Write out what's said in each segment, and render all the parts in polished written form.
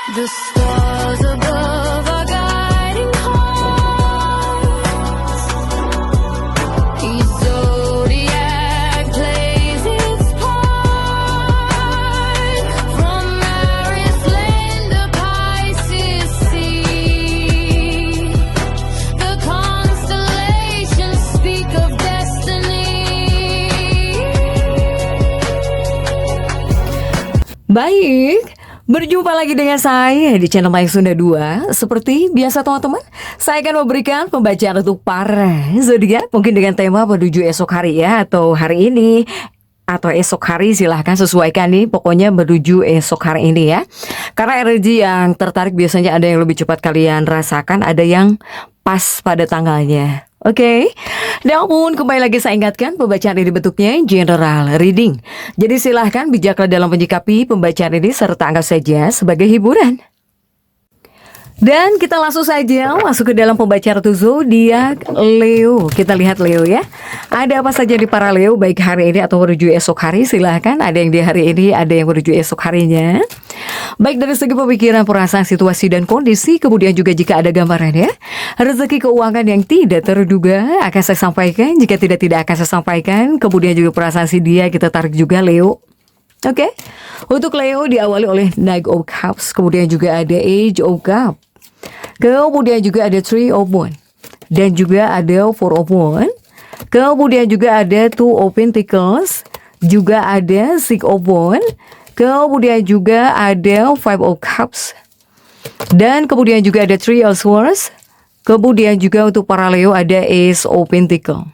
The stars above are guiding hearts. Each zodiac plays its part. From Aries land to Pisces sea, the constellations speak of destiny. Baik, berjumpa lagi dengan saya di channel Mayang Sunda 2. Seperti biasa teman-teman, saya akan memberikan pembacaan untuk para zodiak, mungkin dengan tema menuju esok hari ya, atau hari ini atau esok hari, silahkan sesuaikan nih, pokoknya menuju esok hari ini ya. Karena energi yang tertarik biasanya ada yang lebih cepat kalian rasakan, ada yang pas pada tanggalnya. Oke, namun kembali lagi saya ingatkan pembacaan ini bentuknya general reading. Jadi silahkan bijaklah dalam menyikapi pembacaan ini serta anggap saja sebagai hiburan. Dan kita langsung saja masuk ke dalam pembacaan untuk zodiak Leo. Kita lihat Leo ya. Ada apa saja di para Leo baik hari ini atau menuju esok hari, silahkan. Ada yang di hari ini, ada yang menuju esok harinya. Baik dari segi pemikiran, perasaan, situasi dan kondisi, kemudian juga jika ada gambaran ya. Rezeki keuangan yang tidak terduga akan saya sampaikan, jika tidak akan saya sampaikan. Kemudian juga perasaan si dia kita tarik juga Leo. Oke. Untuk Leo diawali oleh Knight of Cups, kemudian juga ada Age of Cups. Kemudian juga ada Three of Wands dan juga ada Four of Wands. Kemudian juga ada Two of Pentacles, juga ada Six of Wands. Kemudian juga ada Five of Cups. Dan kemudian juga ada Three of Swords. Kemudian juga untuk para Leo ada Ace of Pentacles.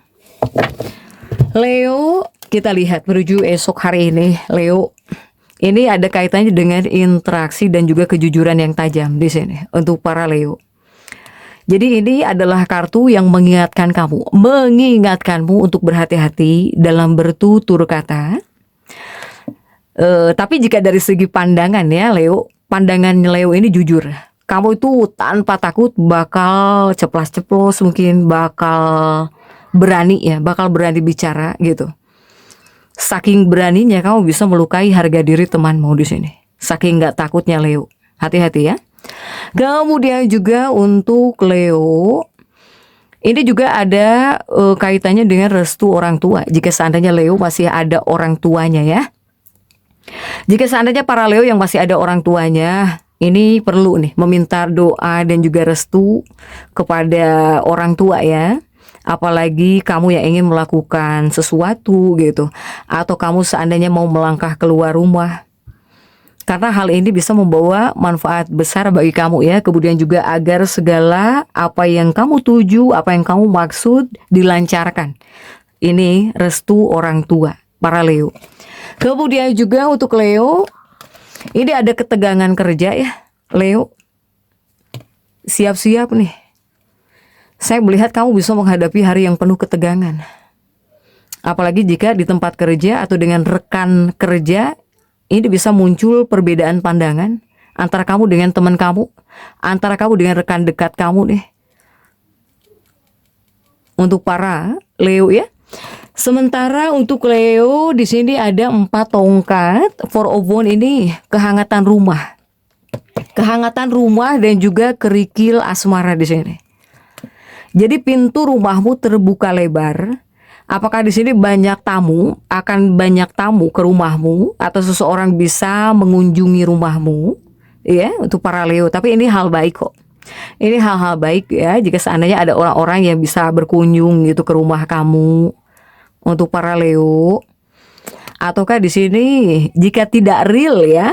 Leo, kita lihat menuju esok hari ini, Leo. Ini ada kaitannya dengan interaksi dan juga kejujuran yang tajam di sini untuk para Leo. Jadi ini adalah kartu yang mengingatkanmu untuk berhati-hati dalam bertutur kata. Tapi jika dari segi pandangan ya Leo, pandangan Leo ini jujur. Kamu itu tanpa takut bakal ceplas-ceplos, mungkin bakal berani bicara gitu. Saking beraninya kamu bisa melukai harga diri temanmu di sini. Saking nggak takutnya Leo. Hati-hati ya. Kemudian juga untuk Leo, ini juga ada kaitannya dengan restu orang tua. Jika seandainya Leo masih ada orang tuanya ya. Jika seandainya para Leo yang masih ada orang tuanya, ini perlu nih meminta doa dan juga restu kepada orang tua ya. Apalagi kamu yang ingin melakukan sesuatu gitu, atau kamu seandainya mau melangkah keluar rumah, karena hal ini bisa membawa manfaat besar bagi kamu ya. Kemudian juga agar segala apa yang kamu tuju, apa yang kamu maksud dilancarkan. Ini restu orang tua para Leo. Kemudian juga untuk Leo, ini ada ketegangan kerja ya Leo. Siap-siap nih. Saya melihat kamu bisa menghadapi hari yang penuh ketegangan. Apalagi jika di tempat kerja atau dengan rekan kerja, ini bisa muncul perbedaan pandangan antara kamu dengan teman kamu, antara kamu dengan rekan dekat kamu nih. Untuk para Leo ya. Sementara untuk Leo di sini ada 4 tongkat, Four of Wands ini kehangatan rumah. Kehangatan rumah dan juga kerikil asmara di sini. Jadi pintu rumahmu terbuka lebar. Apakah di sini banyak tamu, akan banyak tamu ke rumahmu, atau seseorang bisa mengunjungi rumahmu, ya untuk para Leo. Tapi ini hal baik kok. Ini hal-hal baik ya. Jika seandainya ada orang-orang yang bisa berkunjung gitu ke rumah kamu, untuk para Leo. Ataukah di sini jika tidak real ya,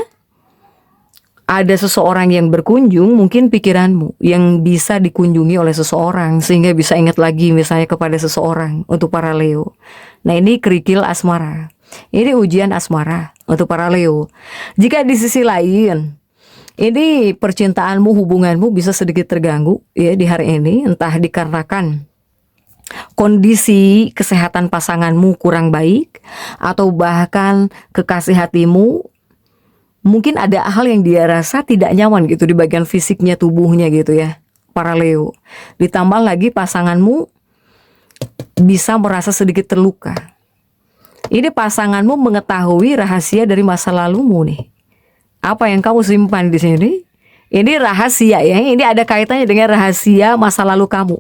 ada seseorang yang berkunjung, mungkin pikiranmu yang bisa dikunjungi oleh seseorang sehingga bisa ingat lagi misalnya kepada seseorang untuk para Leo. Nah ini kerikil asmara. Ini ujian asmara untuk para Leo. Jika di sisi lain, ini percintaanmu, hubunganmu bisa sedikit terganggu ya di hari ini, entah dikarenakan kondisi kesehatan pasanganmu kurang baik, atau bahkan kekasih hatimu mungkin ada hal yang dia rasa tidak nyaman gitu di bagian fisiknya, tubuhnya gitu ya para Leo. Ditambah lagi pasanganmu bisa merasa sedikit terluka. Ini pasanganmu mengetahui rahasia dari masa lalumu nih. Apa yang kamu simpan di sini Ini rahasia ya. Ini ada kaitannya dengan rahasia masa lalu kamu.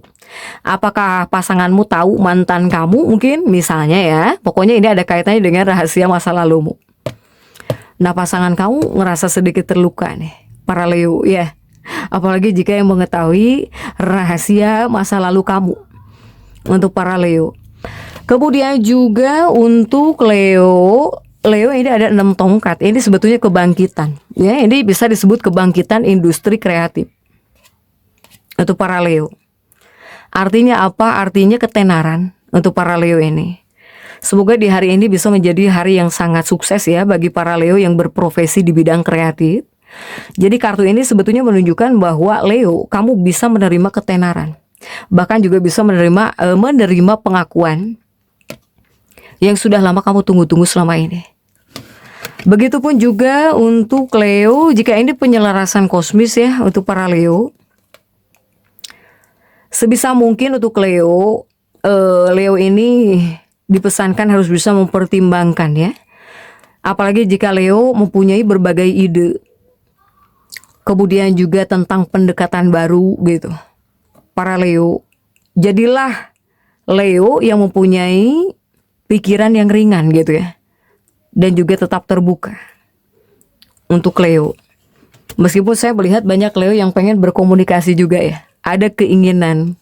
Apakah pasanganmu tahu mantan kamu mungkin misalnya ya. Pokoknya ini ada kaitannya dengan rahasia masa lalumu. Nah, pasangan kamu ngerasa sedikit terluka nih, para Leo ya. Apalagi jika yang mengetahui rahasia masa lalu kamu. Untuk para Leo. Kemudian juga untuk Leo ini ada 6 tongkat. Ini sebetulnya kebangkitan. Ya, ini bisa disebut kebangkitan industri kreatif. Untuk para Leo. Artinya apa? Artinya ketenaran untuk para Leo ini. Semoga di hari ini bisa menjadi hari yang sangat sukses ya bagi para Leo yang berprofesi di bidang kreatif. Jadi kartu ini sebetulnya menunjukkan bahwa Leo, kamu bisa menerima ketenaran. Bahkan juga bisa menerima pengakuan yang sudah lama kamu tunggu-tunggu selama ini. Begitupun juga untuk Leo, jika ini penyelarasan kosmis ya untuk para Leo. Sebisa mungkin untuk Leo, Leo ini dipesankan harus bisa mempertimbangkan ya. Apalagi jika Leo mempunyai berbagai ide. Kemudian juga tentang pendekatan baru gitu. Para Leo, jadilah Leo yang mempunyai pikiran yang ringan gitu ya. Dan juga tetap terbuka untuk Leo. Meskipun saya melihat banyak Leo yang pengen berkomunikasi juga ya. Ada keinginan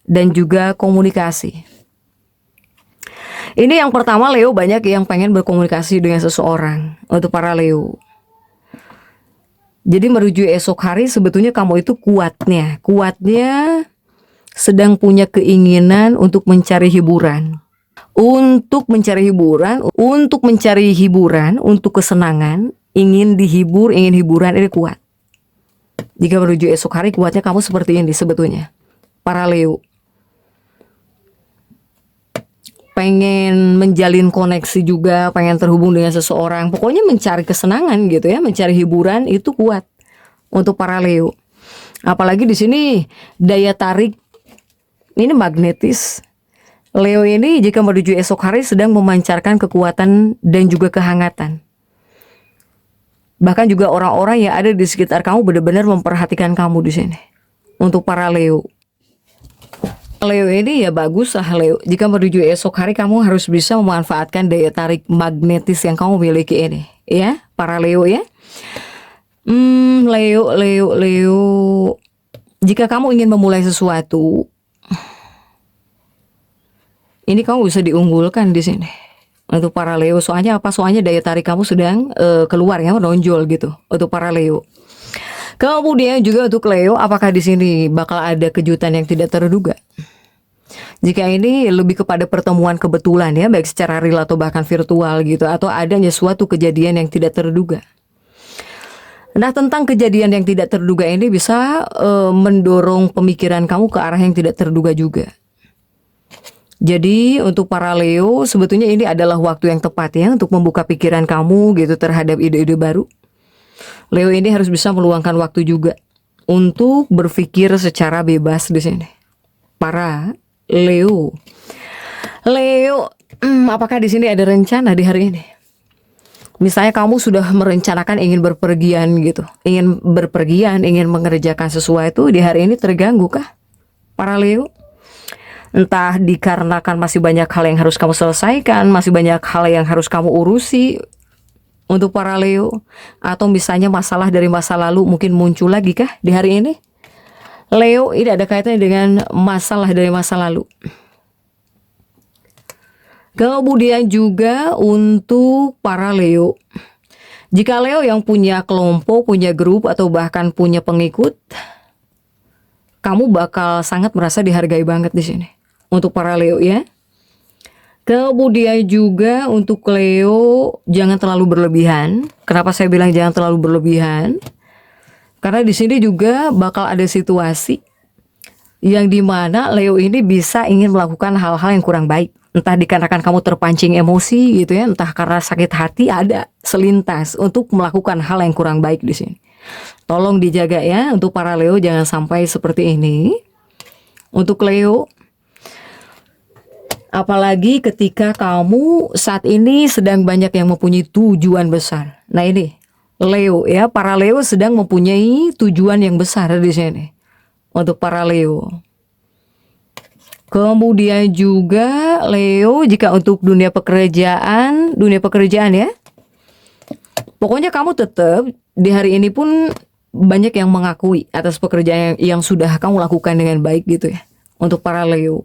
dan juga komunikasi. Ini yang pertama, Leo banyak yang pengen berkomunikasi dengan seseorang. Untuk para Leo. Jadi menuju esok hari sebetulnya kamu itu kuatnya. Kuatnya sedang punya keinginan untuk mencari hiburan. Untuk mencari hiburan, untuk kesenangan, ingin dihibur, ingin hiburan, ini kuat. Jika menuju esok hari kuatnya kamu seperti ini sebetulnya. Para Leo. Pengen menjalin koneksi juga, pengen terhubung dengan seseorang. Pokoknya mencari kesenangan gitu ya, mencari hiburan itu kuat untuk para Leo. Apalagi di sini daya tarik ini magnetis. Leo ini jika menuju esok hari sedang memancarkan kekuatan dan juga kehangatan. Bahkan juga orang-orang yang ada di sekitar kamu benar-benar memperhatikan kamu di sini. Untuk para Leo. Leo ini ya bagus lah Leo. Jika menuju esok hari kamu harus bisa memanfaatkan daya tarik magnetis yang kamu miliki ini. Ya, para Leo ya. Leo. Jika kamu ingin memulai sesuatu, ini kamu bisa diunggulkan di sini. Untuk para Leo, soalnya apa? Soalnya daya tarik kamu sedang keluar ya, menonjol gitu. Untuk para Leo. Kemudian juga untuk Leo, apakah di sini bakal ada kejutan yang tidak terduga? Jika ini lebih kepada pertemuan kebetulan ya, baik secara real atau bahkan virtual gitu, atau adanya suatu kejadian yang tidak terduga. Nah, tentang kejadian yang tidak terduga ini bisa mendorong pemikiran kamu ke arah yang tidak terduga juga. Jadi untuk para Leo sebetulnya ini adalah waktu yang tepat ya untuk membuka pikiran kamu gitu terhadap ide-ide baru. Leo ini harus bisa meluangkan waktu juga untuk berpikir secara bebas di sini. Para Leo, apakah di sini ada rencana di hari ini? Misalnya kamu sudah merencanakan ingin berpergian gitu, ingin mengerjakan sesuatu, di hari ini terganggu kah? Para Leo, entah dikarenakan masih banyak hal yang harus kamu selesaikan, masih banyak hal yang harus kamu urusi untuk para Leo, atau misalnya masalah dari masa lalu mungkin muncul lagi kah di hari ini? Leo, ini ada kaitannya dengan masalah dari masa lalu. Kemudian juga untuk para Leo, jika Leo yang punya kelompok, punya grup, atau bahkan punya pengikut, kamu bakal sangat merasa dihargai banget di sini. Untuk para Leo ya. Kemudian juga untuk Leo, jangan terlalu berlebihan. Kenapa saya bilang jangan terlalu berlebihan? Karena di sini juga bakal ada situasi yang dimana Leo ini bisa ingin melakukan hal-hal yang kurang baik. Entah dikarenakan kamu terpancing emosi gitu ya, entah karena sakit hati ada selintas untuk melakukan hal yang kurang baik di sini. Tolong dijaga ya untuk para Leo, jangan sampai seperti ini. Untuk Leo, apalagi ketika kamu saat ini sedang banyak yang mempunyai tujuan besar. Nah ini, Leo ya, para Leo sedang mempunyai tujuan yang besar di sini untuk para Leo. Kemudian juga Leo, jika untuk dunia pekerjaan ya, pokoknya kamu tetap di hari ini pun banyak yang mengakui atas pekerjaan yang sudah kamu lakukan dengan baik gitu ya untuk para Leo.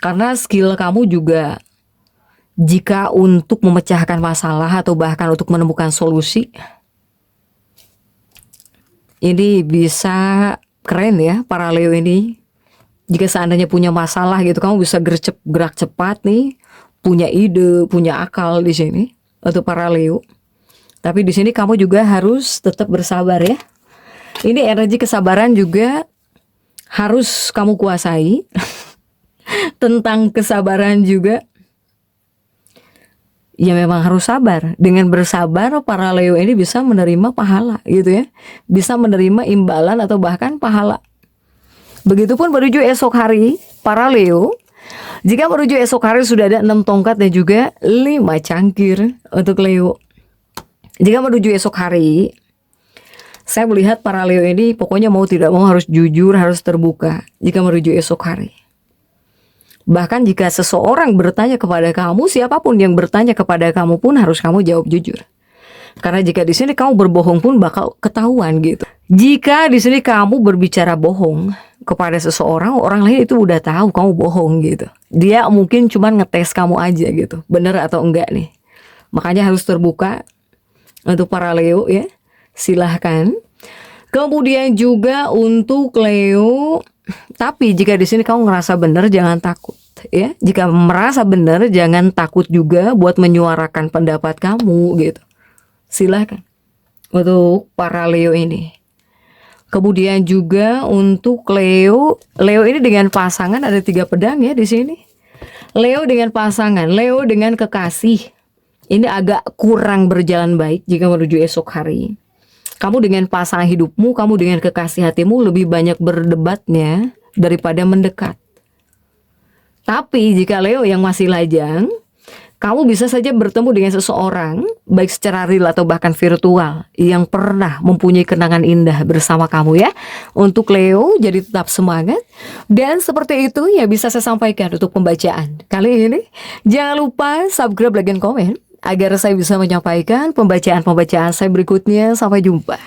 Karena skill kamu juga jika untuk memecahkan masalah atau bahkan untuk menemukan solusi, ini bisa keren ya para Leo ini. Jika seandainya punya masalah gitu, kamu bisa gerak cepat nih, punya ide, punya akal di sini untuk para Leo. Tapi di sini kamu juga harus tetap bersabar ya. Ini energi kesabaran juga harus kamu kuasai. Tentang kesabaran juga, ya memang harus sabar. Dengan bersabar para Leo ini bisa menerima pahala gitu ya, bisa menerima imbalan atau bahkan pahala. Begitupun menuju esok hari para Leo. Jika menuju esok hari sudah ada 6 tongkat dan juga 5 cangkir untuk Leo. Jika menuju esok hari, saya melihat para Leo ini pokoknya mau tidak mau harus jujur, harus terbuka jika menuju esok hari. Bahkan jika seseorang bertanya kepada kamu, siapapun yang bertanya kepada kamu pun harus kamu jawab jujur. Karena jika di sini kamu berbohong pun bakal ketahuan gitu. Jika di sini kamu berbicara bohong kepada seseorang, orang lain itu udah tahu kamu bohong gitu. Dia mungkin cuma ngetes kamu aja gitu, bener atau enggak nih. Makanya harus terbuka untuk para Leo ya. Silahkan. Kemudian juga untuk Leo, tapi jika di sini kamu ngerasa benar, jangan takut ya. Jika merasa benar, jangan takut juga buat menyuarakan pendapat kamu gitu. Silahkan untuk para Leo ini. Kemudian juga untuk Leo ini dengan pasangan ada 3 pedang ya di sini. Leo dengan pasangan, Leo dengan kekasih. Ini agak kurang berjalan baik jika menuju esok hari. Kamu dengan pasangan hidupmu, kamu dengan kekasih hatimu lebih banyak berdebatnya daripada mendekat. Tapi jika Leo yang masih lajang, kamu bisa saja bertemu dengan seseorang, baik secara real atau bahkan virtual, yang pernah mempunyai kenangan indah bersama kamu ya. Untuk Leo, jadi tetap semangat. Dan seperti itu ya bisa saya sampaikan untuk pembacaan kali ini. Jangan lupa subscribe, like, dan komen agar saya bisa menyampaikan pembacaan-pembacaan saya berikutnya. Sampai jumpa.